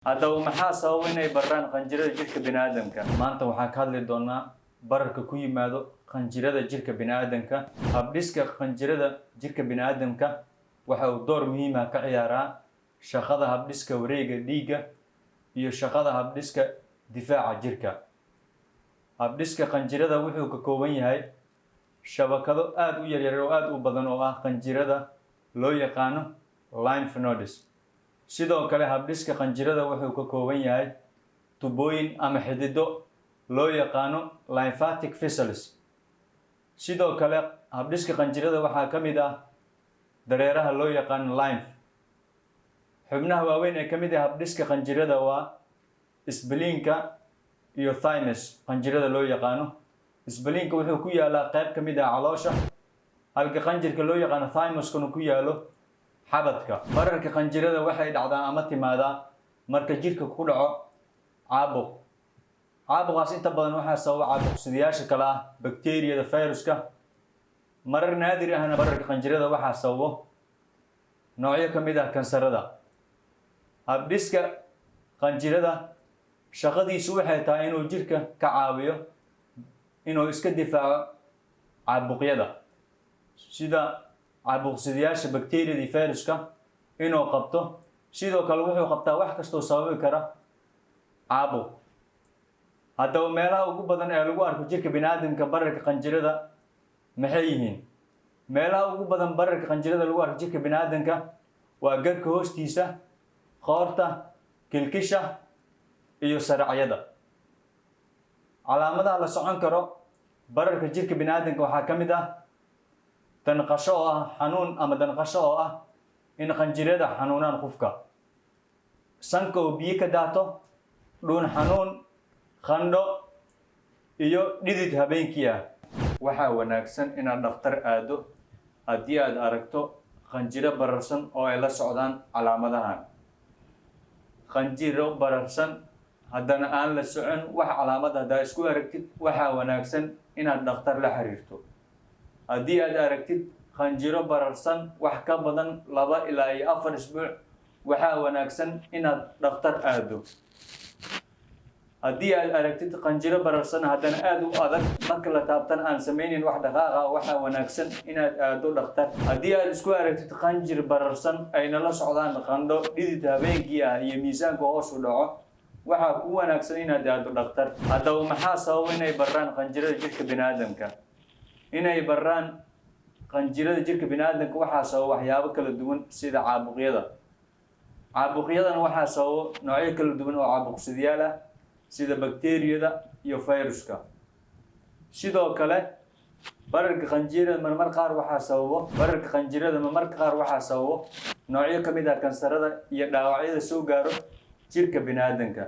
haddaba maxaa sababa inay barraan qanjirada jirka bini'aadamka? Maanta waxaan ka hadli doonaa bararka ku yimaado qanjirada jirka bini'aadamka. Habdhiska qanjirada jirka bini'aadamka waxa uu door muhiim ah ka ciyaaraa shaqada habdhiska wareegga dhiigga iyo shaqada habdhiska difaaca jirka. Habdhiska qanjirada wuxuu ka kooban yahay shabakado aad u yaryar oo aad u badan oo ah qanjirada loo yaqaano lymph nodes. Sidoo kale habdhiska qanjirada wuxuu ka kooban yahay tubooyin ama xidido loo yaqaano lymphatic vessels. Sidoo kale habdhiska qanjirada waxaa ka mid ah dareeraha loo yaqaano lymph. Xubnaha waaweyn ee ka mid ah habdhiska qanjirada waa spleen-ka iyo thymus qanjirada loo yaqaano. Spleen-ka wuxuu ku yaalaa qayb ka mid ah caloosha, halka qanjirka loo yaqaano thymus-kuna ku yaalo xabadka. Bararka qanjirada waxay dhacdaa ama timaadaa marka jirka ku dhaco caabuq. Caabuqaas inta badan waxaa sababa caabuq-sidayaasha kale ah bakteeriyada, fayruska. Marar naadir ahna bararka qanjirada waxaa sababo noocyo ka mid ah kansarada. Habdhiska qanjirada shaqadiisu waxay tahay inuu jirka ka caawiyo inuu iska difaaco caabuqyada sida caabuq-sidayaasha bakteeriyada iyo fayruska inuu qabto. Sidoo kale wuxuu qabtaa wax kastoo sababi kara caabuq. Haddaba meelaha ugu badan ee lagu arko jirka bini'aadamka bararka qanjirada maxay yihiin? Meelaha ugu badan bararka qanjirada lagu arko jirka bini'aadamka waa garka hoostiisa, qoorta, kilkisha iyo saracyada. Calaamadaha la socon karo bararka jirka bini'aadamka waxaa ka mid ah danqasho oo ah xanuun ama danqasho oo ah in qanjirada xanuunaan qofka, sanka oo biyo ka daato, dhuun xanuun, qandho iyo dhidid habeenkii ah. Waxaa wanaagsan inaad dhakhtar aado haddii aad aragto qanjiro bararsan oo ay la socdaan calaamadahan. Qanjiro bararsan haddana aan la socon wax calaamad haddaa isku aragtid, waxaa wanaagsan inaad dhakhtar la xiriirto. Haddii aad aragtid qanjiro bararsan wax ka badan 2 ilaa 4 isbuuc, waxaa wanaagsan inaad dhakhtar aado. Haddii aad aragtid qanjiro bararsan haddana aad u adag, marka la taabtan aan sameynin wax dhaqaaq ah, waxaa wanaagsan inaad aado dhakhtar. Haddii aad isku aragtid qanjir bararsan ayna la socdaan qandho, dhidid habeenkii ah iyo miisaanka hoos u dhaco, waxaa ku wanaagsan inaad aado dhakhtar. Haddaba maxaa sababa inay barraan qanjirada jirka bini'aadamka? Inay barraan qanjirada jirka bini'aadamka waxaa sababa waxyaabo kala duwan sida caabuqyada. Caabuqyadana waxaa sababa noocyo kala duwan oo caabuq-sidayaal ah sida bakteeriyada iyo fayruska. Sidoo kale bararka qanjirada marmarka qaar waxaa sababa noocyo ka mid ah kansarada iyo dhaawacyada soo gaaro jirka bini'aadamka.